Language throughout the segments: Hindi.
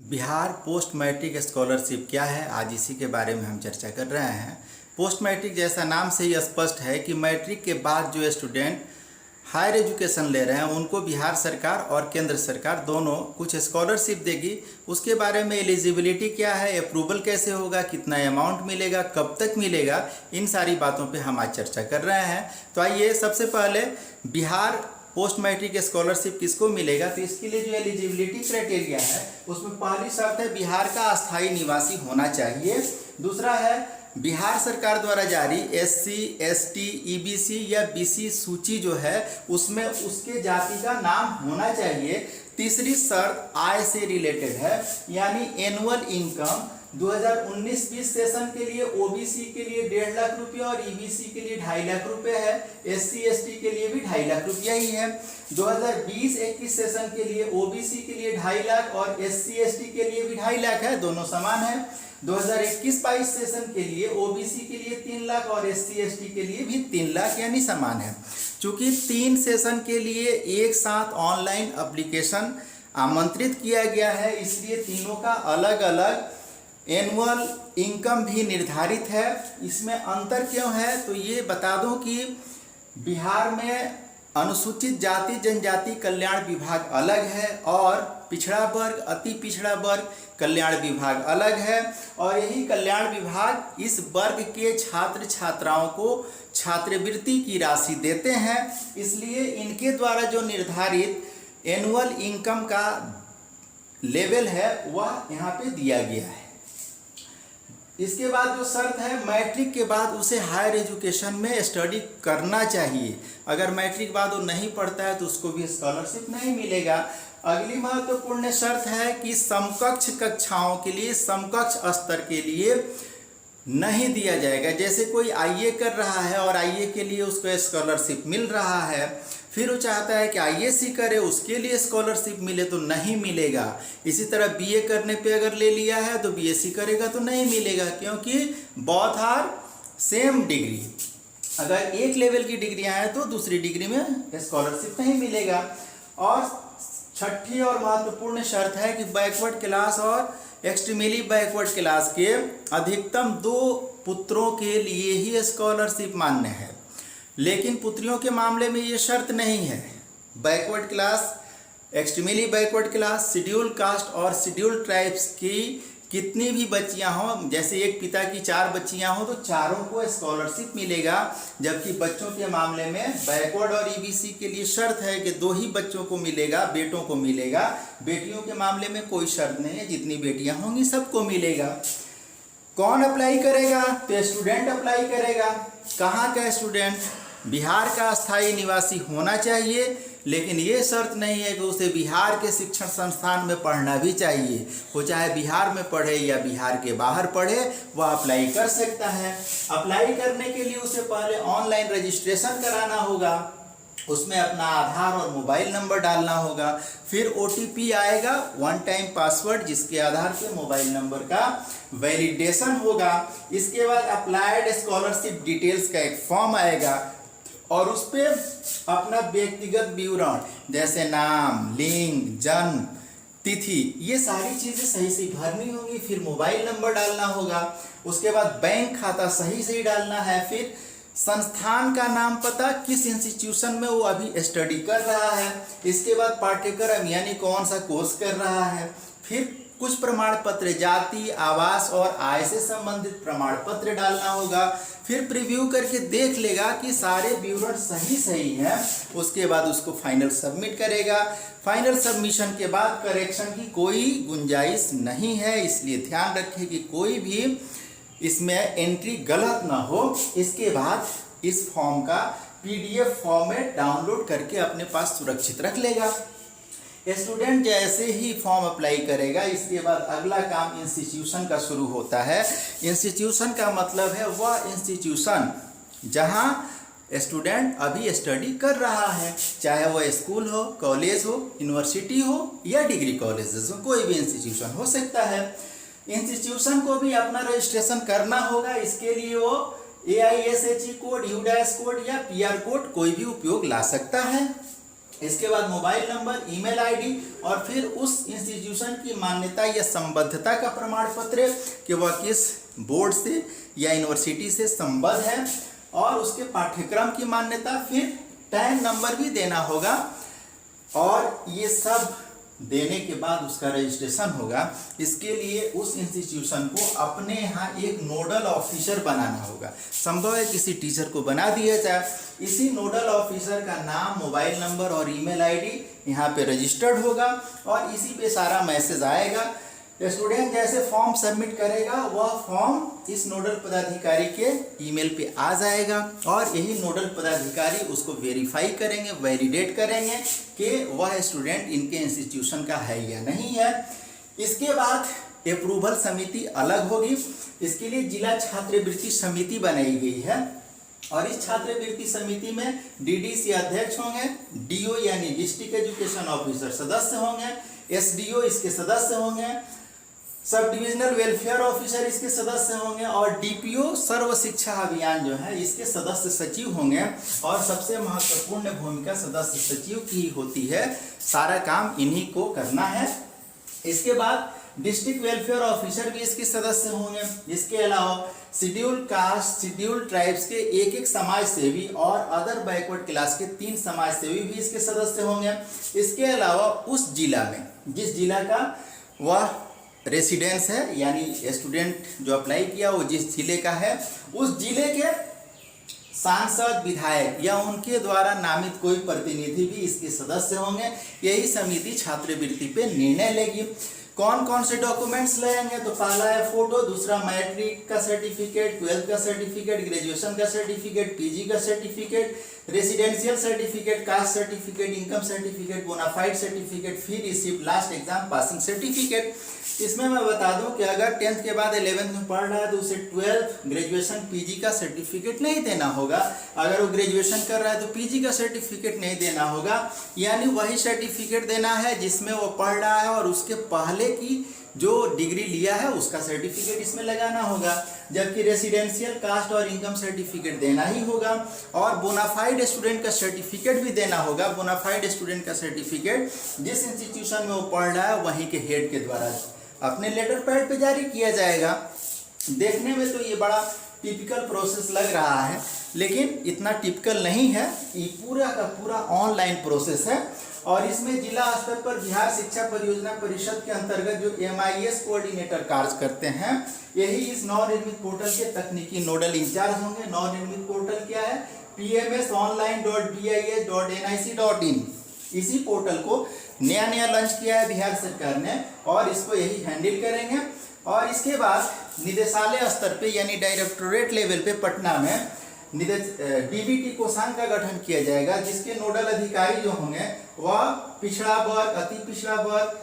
बिहार पोस्ट मैट्रिक स्कॉलरशिप क्या है, आज इसी के बारे में हम चर्चा कर रहे हैं। पोस्ट मैट्रिक जैसा नाम से ही स्पष्ट है कि मैट्रिक के बाद जो स्टूडेंट हायर एजुकेशन ले रहे हैं उनको बिहार सरकार और केंद्र सरकार दोनों कुछ स्कॉलरशिप देगी। उसके बारे में एलिजिबिलिटी क्या है, अप्रूवल कैसे होगा, कितना अमाउंट मिलेगा, कब तक मिलेगा, इन सारी बातों पे हम आज चर्चा कर रहे हैं। तो आइए सबसे पहले बिहार पोस्ट मैट्रिक स्कॉलरशिप किसको मिलेगा, तो इसके लिए जो एलिजिबिलिटी क्राइटेरिया है उसमें पहली शर्त है बिहार का अस्थायी निवासी होना चाहिए। दूसरा है बिहार सरकार द्वारा जारी SC, ST, EBC या BC सूची जो है उसमें उसके जाति का नाम होना चाहिए। तीसरी शर्त आय से रिलेटेड है, यानी एनुअल इनकम 2019-20 सेशन के लिए OBC के लिए 1.5 लाख रुपया और EBC के लिए 2.5 लाख रुपए है। SC, ST के लिए भी 2.5 लाख रुपया ही है। 2020-21 सेशन के लिए OBC के लिए 2.5 लाख और SC, ST के लिए भी 2.5 लाख है, दोनों समान है। 2021-22 सेशन के लिए OBC के लिए 3 लाख और SC, ST के लिए भी 3 लाख यानी समान है। चूंकि 3 सेशन के लिए एक साथ ऑनलाइन एप्लीकेशन आमंत्रित किया गया है, इसलिए तीनों का अलग अलग एनुअल इनकम भी निर्धारित है। इसमें अंतर क्यों है, तो ये बता दूं कि बिहार में अनुसूचित जाति जनजाति कल्याण विभाग अलग है और पिछड़ा वर्ग अति पिछड़ा वर्ग कल्याण विभाग अलग है। और यही कल्याण विभाग इस वर्ग के छात्र छात्राओं को छात्रवृत्ति की राशि देते हैं, इसलिए इनके द्वारा जो निर्धारित एनुअल इनकम का लेवल है वह यहाँ पे दिया गया है। इसके बाद जो शर्त है, मैट्रिक के बाद उसे हायर एजुकेशन में स्टडी करना चाहिए। अगर मैट्रिक बाद वो नहीं पढ़ता है तो उसको भी स्कॉलरशिप नहीं मिलेगा। अगली महत्वपूर्ण शर्त है कि समकक्ष कक्षाओं के लिए समकक्ष स्तर के लिए नहीं दिया जाएगा। जैसे कोई IA कर रहा है और IA के लिए उसको स्कॉलरशिप मिल रहा है, फिर वो चाहता है कि ISC करे उसके लिए स्कॉलरशिप मिले तो नहीं मिलेगा। इसी तरह BA करने पे अगर ले लिया है तो BSc करेगा तो नहीं मिलेगा, क्योंकि बोथ आर सेम डिग्री। अगर एक लेवल की डिग्रियां हैं तो दूसरी डिग्री में स्कॉलरशिप नहीं मिलेगा। और छठी और महत्वपूर्ण शर्त है कि बैकवर्ड क्लास और एक्सट्रीमली बैकवर्ड क्लास के अधिकतम 2 पुत्रों के लिए ही स्कॉलरशिप मान्य है, लेकिन पुत्रियों के मामले में ये शर्त नहीं है। Backward class, extremely backward class, schedule caste और शेड्यूल ट्राइब्स की कितनी भी बच्चियां हों, जैसे एक पिता की 4 बच्चियां हों तो चारों को स्कॉलरशिप मिलेगा। जबकि बच्चों के मामले में बैकवर्ड और EBC के लिए शर्त है कि 2 ही बच्चों को मिलेगा, बेटों को मिलेगा। बेटियों के मामले में कोई शर्त नहीं है, जितनी बेटियां होंगी सबको मिलेगा। कौन अप्लाई करेगा, तो स्टूडेंट अप्लाई करेगा। कहाँ का स्टूडेंट, बिहार का स्थायी निवासी होना चाहिए, लेकिन ये शर्त नहीं है कि उसे बिहार के शिक्षण संस्थान में पढ़ना भी चाहिए। वो चाहे बिहार में पढ़े या बिहार के बाहर पढ़े, वह अप्लाई कर सकता है। अप्लाई करने के लिए उसे पहले ऑनलाइन रजिस्ट्रेशन कराना होगा, उसमें अपना आधार और मोबाइल नंबर डालना होगा। फिर OTP आएगा, 1 टाइम पासवर्ड, जिसके आधार पे मोबाइल नंबर का वैलिडेशन होगा। इसके बाद अप्लाइड स्कॉलरशिप डिटेल्स का एक फॉर्म आएगा और उस पर अपना व्यक्तिगत विवरण जैसे नाम, लिंग, जन्म तिथि, ये सारी चीज़ें सही से भरनी होंगी। फिर मोबाइल नंबर डालना होगा। उसके बाद बैंक खाता सही से ही डालना है। फिर संस्थान का नाम, पता, किस इंस्टीट्यूशन में वो अभी स्टडी कर रहा है। इसके बाद पाठ्यक्रम यानी कौन सा कोर्स कर रहा है। फिर कुछ प्रमाण पत्र, जाति, आवास और आय से संबंधित प्रमाण पत्र डालना होगा। फिर प्रीव्यू करके देख लेगा कि सारे विवरण सही हैं। उसके बाद उसको फाइनल सबमिट करेगा। फाइनल सबमिशन के बाद करेक्शन की कोई गुंजाइश नहीं है, इसलिए ध्यान रखें कि कोई भी इसमें एंट्री गलत ना हो। इसके बाद इस फॉर्म का PDF फॉर्मेट डाउनलोड करके अपने पास सुरक्षित रख लेगा। स्टूडेंट जैसे ही फॉर्म अप्लाई करेगा, इसके बाद अगला काम इंस्टीट्यूशन का शुरू होता है। इंस्टीट्यूशन का मतलब है वह इंस्टीट्यूशन जहां स्टूडेंट अभी स्टडी कर रहा है, चाहे वह स्कूल हो, कॉलेज हो, यूनिवर्सिटी हो या डिग्री कॉलेजेस हो, कोई भी इंस्टीट्यूशन हो सकता है। इंस्टीट्यूशन को भी अपना रजिस्ट्रेशन करना होगा। इसके लिए वो AISHE कोड, UDAS कोड या PR कोड कोई भी उपयोग ला सकता है। इसके बाद मोबाइल नंबर, ईमेल आईडी और फिर उस इंस्टीट्यूशन की मान्यता या संबद्धता का प्रमाण पत्र कि वह किस बोर्ड से या यूनिवर्सिटी से संबद्ध है, और उसके पाठ्यक्रम की मान्यता, फिर पैन नंबर भी देना होगा। और ये सब देने के बाद उसका रजिस्ट्रेशन होगा। इसके लिए उस इंस्टीट्यूशन को अपने यहाँ एक नोडल ऑफिसर बनाना होगा। संभव है किसी टीचर को बना दिया जाए। इसी नोडल ऑफिसर का नाम, मोबाइल नंबर और ईमेल आईडी यहाँ पे रजिस्टर्ड होगा और इसी पे सारा मैसेज आएगा। स्टूडेंट जैसे फॉर्म सबमिट करेगा वह फॉर्म इस नोडल पदाधिकारी के ईमेल पे आ जाएगा और यही नोडल पदाधिकारी उसको वेरीफाई करेंगे, वैलिडेट करेंगे कि वह स्टूडेंट इनके इंस्टीट्यूशन का है या नहीं है। इसके बाद अप्रूवल समिति अलग होगी। इसके लिए जिला छात्रवृत्ति समिति बनाई गई है और इस छात्रवृत्ति समिति में डीडीसी अध्यक्ष होंगे, डीओ यानी डिस्ट्रिक्ट एजुकेशन ऑफिसर सदस्य होंगे, एसडीओ इसके सदस्य होंगे, सब डिविजनल वेलफेयर ऑफिसर इसके सदस्य होंगे और डीपीओ सर्व शिक्षा अभियान जो है इसके सदस्य सचिव होंगे। और सबसे महत्वपूर्ण भूमिका सदस्य सचिव की होती है, सारा काम इन्हीं को करना है। इसके बाद डिस्ट्रिक्ट वेलफेयर ऑफिसर भी इसके सदस्य होंगे। इसके अलावा शेड्यूल कास्ट, शेड्यूल ट्राइब्स के एक समाज सेवी और अदर बैकवर्ड क्लास के 3 समाज सेवी भी इसके सदस्य होंगे। इसके अलावा उस जिला में जिस जिला का वह रेसिडेंस है, यानी स्टूडेंट जो अप्लाई किया वो जिस जिले का है, उस जिले के सांसद, विधायक या उनके द्वारा नामित कोई प्रतिनिधि भी इसके सदस्य होंगे। यही समिति छात्रवृत्ति पे निर्णय लेगी। कौन कौन से डॉक्यूमेंट्स लेंगे, तो पहला है फोटो, दूसरा मैट्रिक का सर्टिफिकेट, 12th का सर्टिफिकेट, ग्रेजुएशन का सर्टिफिकेट, पीजी का certificate, residential certificate, caste certificate, income certificate, bonafide certificate, fee receipt, last exam passing certificate. इसमें मैं बता दूं कि अगर 10th के बाद 11th में पढ़ रहा है तो उसे 12th, ग्रेजुएशन, पीजी का सर्टिफिकेट नहीं देना होगा। अगर वो ग्रेजुएशन कर रहा है तो पीजी का सर्टिफिकेट नहीं देना होगा, यानी वही सर्टिफिकेट देना है जिसमें वो पढ़ रहा है और उसके पहले की जो डिग्री लिया है उसका सर्टिफिकेट इसमें लगाना होगा। जबकि रेसिडेंशियल, कास्ट और इनकम सर्टिफिकेट देना ही होगा और बोनाफाइड स्टूडेंट का सर्टिफिकेट भी देना होगा। बोनाफाइड स्टूडेंट का सर्टिफिकेट जिस इंस्टीट्यूशन में वो पढ़ रहा है वहीं के हेड के द्वारा अपने लेटर पैड पे जारी किया जाएगा। देखने में तो ये बड़ा टिपिकल प्रोसेस लग रहा है, लेकिन इतना टिपिकल नहीं है। ये पूरा का पूरा ऑनलाइन प्रोसेस है और इसमें जिला स्तर पर बिहार शिक्षा परियोजना परिषद के अंतर्गत जो MIS कोऑर्डिनेटर कार्य करते हैं, यही इस नवनिर्मित पोर्टल के तकनीकी नोडल इंचार्ज होंगे। नवनिर्मित पोर्टल क्या है? pmsonline.bis.nic.in। इसी पोर्टल को नया लॉन्च किया है बिहार सरकार ने और इसको यही हैंडल करेंगे। और इसके बाद निदेशालय स्तर पे यानी डायरेक्टोरेट लेवल पे पटना में DBT कोषांग का गठन किया जाएगा, जिसके नोडल अधिकारी जो होंगे वह पिछड़ा वर्ग, अति पिछड़ा वर्ग,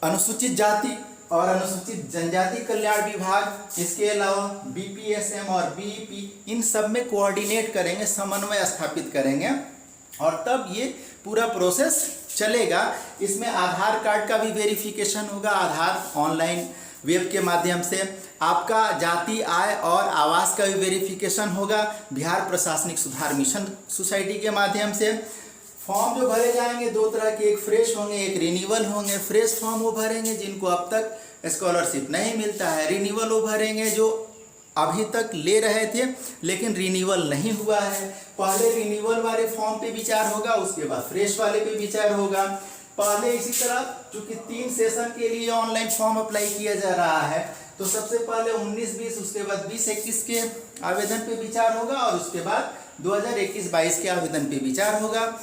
अनुसूचित जाति और अनुसूचित जनजाति कल्याण विभाग, इसके अलावा BPSM और BEP, इन सब में कोऑर्डिनेट करेंगे, समन्वय स्थापित करेंगे और तब ये पूरा प्रोसेस चलेगा। इसमें आधार कार्ड का भी वेरिफिकेशन होगा, आधार ऑनलाइन वेब के माध्यम से। आपका जाति, आय और आवास का भी वेरिफिकेशन होगा बिहार प्रशासनिक सुधार मिशन सोसाइटी के माध्यम से। फॉर्म जो भरे जाएंगे 2 तरह के, एक फ्रेश होंगे, एक रिन्यूअल होंगे। फ्रेश फॉर्म वो भरेंगे जिनको अब तक स्कॉलरशिप नहीं मिलता है, रिन्यूअल वो भरेंगे जो अभी तक ले रहे थे लेकिन रिन्यूअल नहीं हुआ है। पहले रिन्यूअल वाले फॉर्म पे विचार होगा, उसके बाद फ्रेश वाले पे विचार होगा। पहले इसी तरह चूंकि 3 सेशन के लिए ऑनलाइन फॉर्म अप्लाई किया जा रहा है, तो सबसे पहले 19-20, उसके बाद 20-21 के आवेदन पे विचार होगा और उसके बाद 2021-22 के आवेदन पे विचार होगा।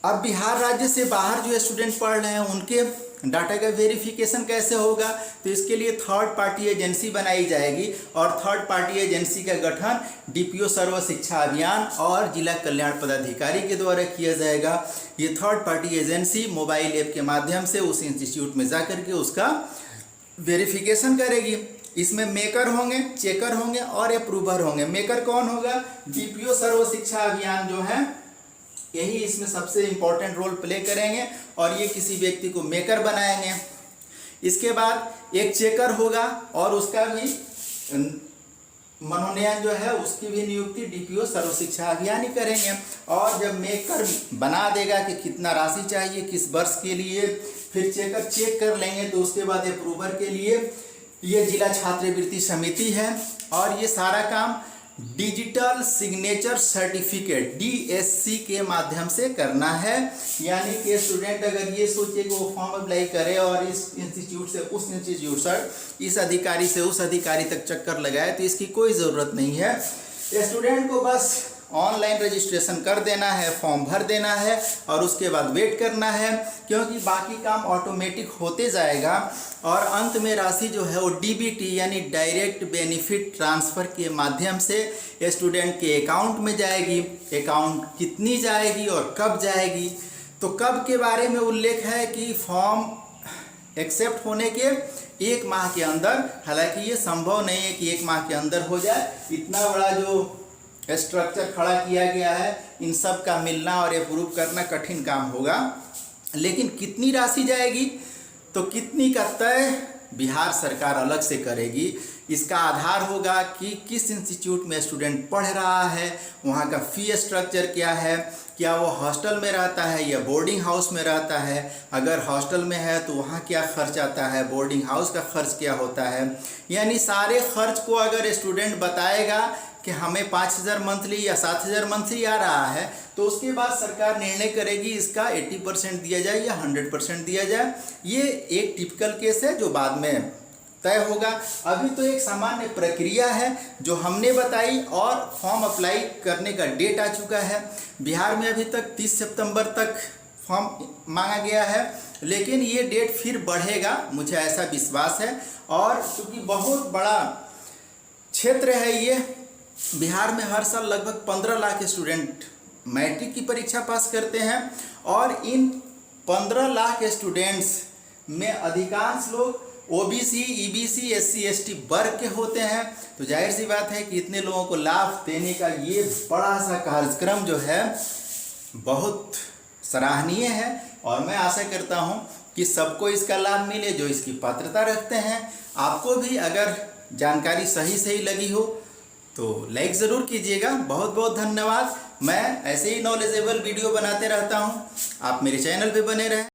अब बिहार राज्य से बाहर जो स्टूडेंट पढ़ रहे हैं उनके डाटा का वेरिफिकेशन कैसे होगा, तो इसके लिए थर्ड पार्टी एजेंसी बनाई जाएगी और थर्ड पार्टी एजेंसी का गठन DPO सर्व शिक्षा अभियान और जिला कल्याण पदाधिकारी के द्वारा किया जाएगा। ये third party agency mobile app के माध्यम से उस इंस्टीट्यूट में जाकर के उसका वेरिफिकेशन करेगी। इसमें मेकर होंगे, चेकर होंगे और अप्रूवर होंगे। मेकर कौन होगा? DPO सर्व शिक्षा अभियान जो है यही इसमें सबसे इम्पोर्टेंट रोल प्ले करेंगे और ये किसी व्यक्ति को मेकर बनाएंगे। इसके बाद एक चेकर होगा और उसका भी मनोनयन जो है उसकी भी नियुक्ति डीपीओ सर्व शिक्षा अभियान ही करेंगे। और जब मेकर बना देगा कि कितना राशि चाहिए किस वर्ष के लिए, फिर चेकर चेक कर लेंगे, तो उसके बाद अप्रूवर के लिए ये जिला छात्रवृत्ति समिति है। और ये सारा काम डिजिटल सिग्नेचर सर्टिफिकेट DSC के माध्यम से करना है। यानी कि स्टूडेंट अगर ये सोचे कि वो फॉर्म अप्लाई करे और इस इंस्टीट्यूट से उस इंस्टीट्यूट से, इस अधिकारी से उस अधिकारी तक चक्कर लगाए, तो इसकी कोई ज़रूरत नहीं है। स्टूडेंट को बस ऑनलाइन रजिस्ट्रेशन कर देना है, फॉर्म भर देना है और उसके बाद वेट करना है, क्योंकि बाकी काम ऑटोमेटिक होते जाएगा। और अंत में राशि जो है वो DBT यानी डायरेक्ट बेनिफिट ट्रांसफ़र के माध्यम से स्टूडेंट के अकाउंट में जाएगी। अकाउंट कितनी जाएगी और कब जाएगी, तो कब के बारे में उल्लेख है कि फॉर्म एक्सेप्ट होने के 1 माह के अंदर। हालांकि ये संभव नहीं है कि 1 माह के अंदर हो जाए, इतना बड़ा जो स्ट्रक्चर खड़ा किया गया है, इन सब का मिलना और अप्रूव करना कठिन काम होगा। लेकिन कितनी राशि जाएगी, तो कितनी का तय बिहार सरकार अलग से करेगी। इसका आधार होगा कि किस इंस्टीट्यूट में स्टूडेंट पढ़ रहा है, वहाँ का फी स्ट्रक्चर क्या है, क्या वो हॉस्टल में रहता है या बोर्डिंग हाउस में रहता है। अगर हॉस्टल में है तो वहाँ क्या खर्च आता है, बोर्डिंग हाउस का खर्च क्या होता है। यानी सारे खर्च को अगर स्टूडेंट बताएगा कि हमें 5,000 मंथली या 7,000 मंथली आ रहा है, तो उसके बाद सरकार निर्णय करेगी इसका 80% दिया जाए या 100% दिया जाए। ये एक टिपिकल केस है जो बाद में तय होगा। अभी तो एक सामान्य प्रक्रिया है जो हमने बताई और फॉर्म अप्लाई करने का डेट आ चुका है। बिहार में अभी तक 30 सितंबर तक फॉर्म मांगा गया है, लेकिन ये डेट फिर बढ़ेगा, मुझे ऐसा विश्वास है। और चूँकि बहुत बड़ा क्षेत्र है ये, बिहार में हर साल लगभग 15 लाख स्टूडेंट मैट्रिक की परीक्षा पास करते हैं और इन 15 लाख स्टूडेंट्स में अधिकांश लोग OBC, EBC, SC, ST वर्ग के होते हैं। तो जाहिर सी बात है कि इतने लोगों को लाभ देने का ये बड़ा सा कार्यक्रम जो है बहुत सराहनीय है और मैं आशा करता हूँ कि सबको इसका लाभ मिले जो इसकी पात्रता रखते हैं। आपको भी अगर जानकारी सही लगी हो तो लाइक ज़रूर कीजिएगा। बहुत बहुत धन्यवाद। मैं ऐसे ही नॉलेजेबल वीडियो बनाते रहता हूँ, आप मेरे चैनल पे बने रहें।